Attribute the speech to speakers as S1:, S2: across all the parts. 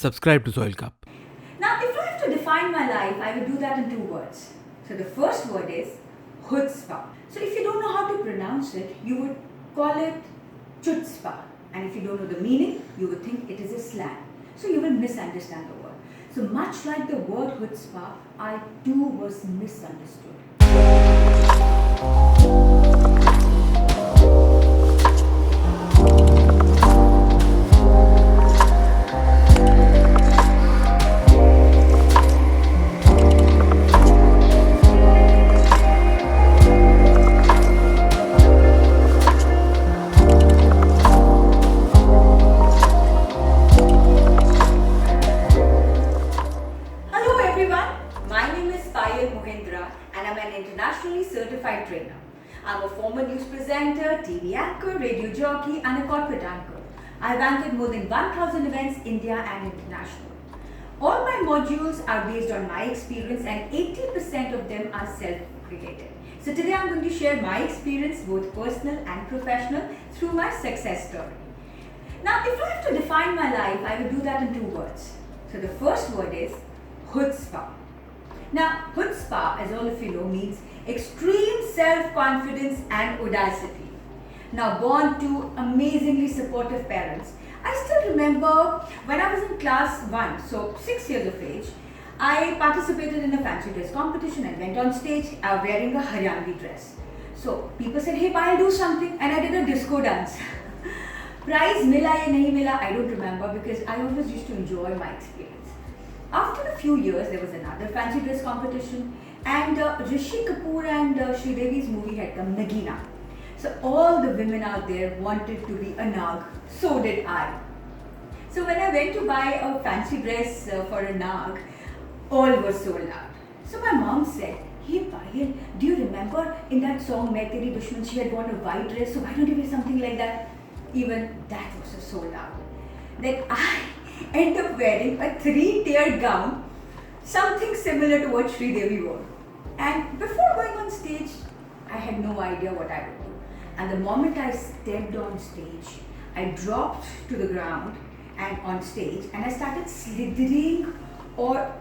S1: subscribe to SoilCup.
S2: Now, if I have to define my life, I will do that in two words. So the first word is chutzpah. So if you don't know how to pronounce it, you would call it chutzpah. And if you don't know the meaning, you would think it is a slang. So you will misunderstand the word. So much like the word chutzpah, I too was misunderstood. My name is Payal Mohindra and I'm an internationally certified trainer. I'm a former news presenter, TV anchor, radio jockey and a corporate anchor. I've anchored more than 1,000 events, India and international. All my modules are based on my experience and 80% of them are self-created. So today I'm going to share my experience, both personal and professional, through my success story. Now, if I have to define my life, I will do that in two words. So the first word is chutzpah. Now, chutzpah, as all of you know, means extreme self-confidence and audacity. Now, born to amazingly supportive parents, I still remember when I was in class 1, so 6 years of age, I participated in a fancy dress competition and went on stage wearing a Haryanvi dress. So, people said, hey Payal, do something, and I did a disco dance. Prize mila ya nahi mila, I don't remember because I always used to enjoy my experience. After a few years, there was another fancy dress competition and Rishi Kapoor and Sridevi's movie had come, Nagina. So all the women out there wanted to be a Nag, so did I. So when I went to buy a fancy dress for a Nag, all was sold out. So my mom said, hey Payal, do you remember in that song Main Teri Dushman, she had worn a white dress, so why don't you wear something like that? Even that was sold out. Then I end up wearing a 3-tiered gown, something similar to what Sridevi wore. And before going on stage, I had no idea what I would do. And the moment I stepped on stage, I dropped to the ground and on stage and I started slithering or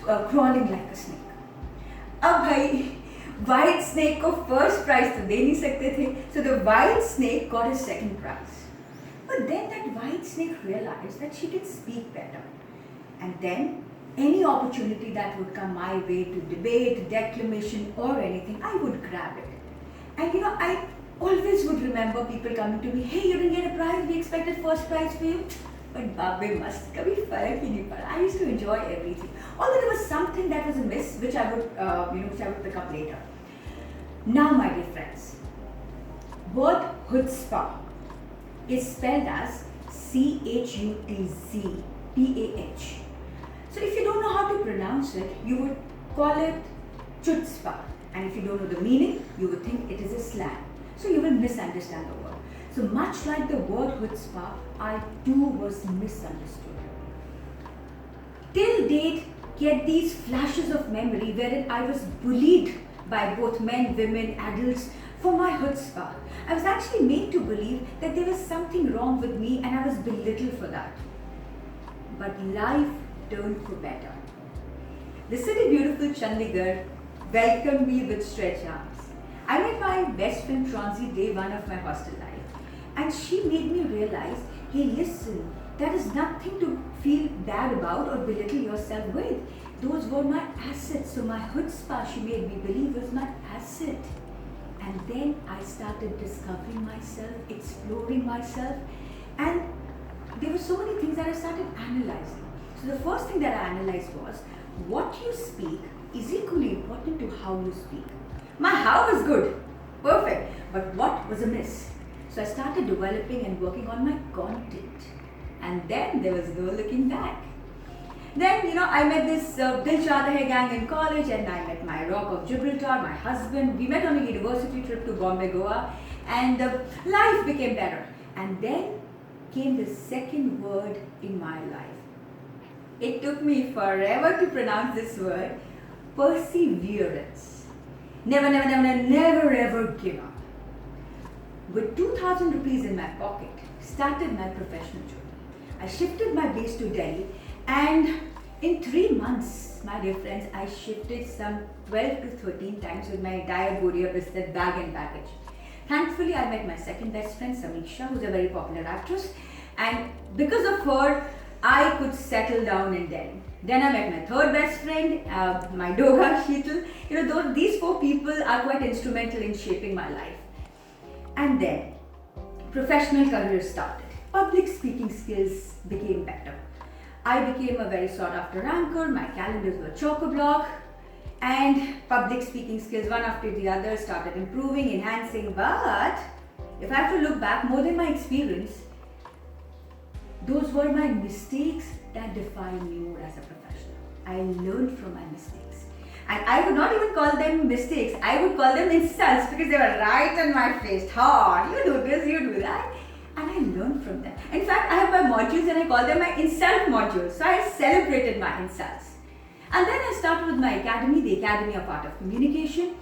S2: crawling like a snake. अब भाई white snake को first prize तो दे नहीं सकते थे, so the white snake got a second prize. But then that white snake realized that she could speak better. And then any opportunity that would come my way to debate, declamation or anything, I would grab it. And I always would remember people coming to me, hey, you didn't get a prize, we expected first prize for you. But Babe must, kabhi farak hi nahi pada. I used to enjoy everything. Although there was something that was a miss, which I would pick up later. Now, my dear friends, word chutzpah is spelled as chutzpah. So if you don't know how to pronounce it, you would call it chutzpah. And if you don't know the meaning, you would think it is a slang. So you will misunderstand the word. So much like the word chutzpah, I too was misunderstood. Till date, get these flashes of memory wherein I was bullied by both men, women, adults for my chutzpah. I was actually made to believe that there was something wrong with me and I was belittled for that. But life turned for better. The city beautiful Chandigarh welcomed me with stretched arms. I met my best friend Transi day one of my hostel life, and she made me realize, hey listen, there is nothing to feel bad about or belittle yourself with. Those were my assets, so my chutzpah, she made me believe, was my asset. And then I started discovering myself, exploring myself, and there were so many things that I started analyzing. So the first thing that I analyzed was, what you speak is equally important to how you speak. My how was good, perfect, but what was amiss? So I started developing and working on my content. And then there was no looking back. Then, I met this Dil Chahta Hai gang in college, and I met my Rock of Gibraltar, my husband. We met on a university trip to Bombay, Goa, and life became better. And then came the second word in my life. It took me forever to pronounce this word, perseverance. Never ever give up. With 2,000 rupees in my pocket, started my professional journey. I shifted my base to Delhi And in 3 months, my dear friends, I shifted some 12 to 13 times with my diarrhea biscuit bag and baggage. Thankfully, I met my second best friend, Samiksha, who's a very popular actress. And because of her, I could settle down in Delhi. Then I met my third best friend, my Doga, Sheetal. These 4 people are quite instrumental in shaping my life. And then, professional career started. Public speaking skills became better. I became a very sought after anchor, my calendars were chock-a-block, and public speaking skills one after the other started improving, enhancing. But if I have to look back, more than my experience, those were my mistakes that defined me more as a professional. I learned from my mistakes. And I would not even call them mistakes, I would call them insults because they were right in my face. You do this, you do that. And I learned from them. In fact, I have my modules and I call them my insult modules. So I celebrated my insults. And then I started with my academy, the Academy of Art of Communication.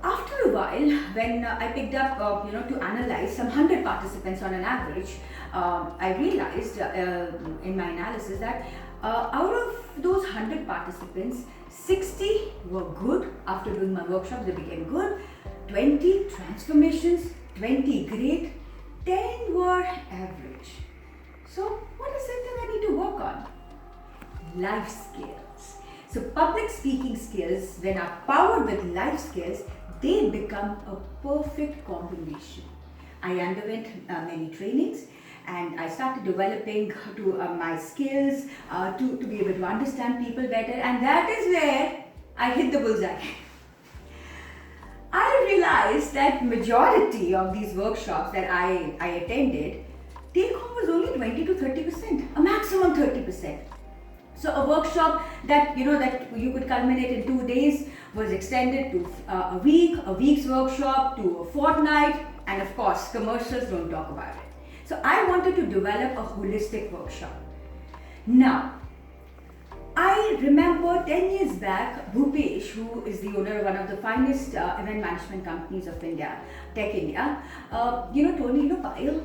S2: After a while, when I picked up, to analyze some 100 participants on an average, I realized in my analysis that out of those 100 participants, 60 were good. After doing my workshops, they became good. 20 transformations, 20 great, 10 were average. So what is it that I need to work on? Life skills. So public speaking skills, when are powered with life skills, they become a perfect combination. I underwent many trainings and I started developing my skills to be able to understand people better, and that is where I hit the bullseye. I realized that majority of these workshops that I attended, take home was only 20 to 30%, a maximum 30%. So a workshop that you could culminate in 2 days was extended to a week's workshop to a fortnight, and of course commercials don't talk about it. So I wanted to develop a holistic workshop. Now, I remember 10 years back, Bhupesh, who is the owner of one of the finest event management companies of India, Tech India, told me, Payal,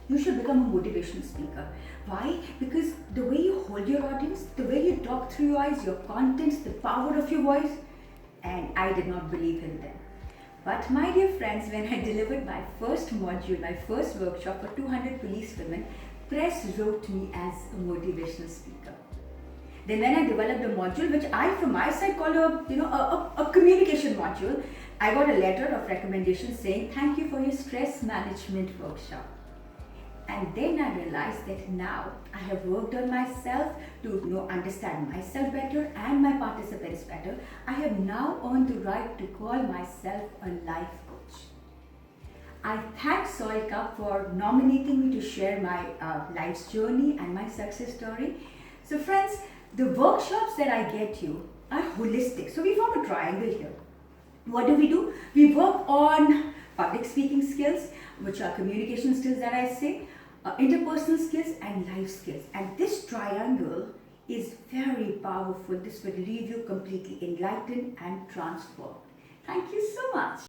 S2: you should become a motivational speaker. Why? Because the way you hold your audience, the way you talk through your eyes, your contents, the power of your voice, and I did not believe in them. But my dear friends, when I delivered my first module, my first workshop for 200 police women, press wrote me as a motivational speaker. Then when I developed a module, which I from my side called a communication module, I got a letter of recommendation saying, thank you for your stress management workshop. And then I realized that now I have worked on myself to understand myself better and my participants better. I have now earned the right to call myself a life coach. I thank SoilCup for nominating me to share my life's journey and my success story. So friends, the workshops that I get you are holistic. So we form a triangle here. What do? We work on public speaking skills, which are communication skills that I say, interpersonal skills and life skills. And this triangle is very powerful. This will leave you completely enlightened and transformed. Thank you so much.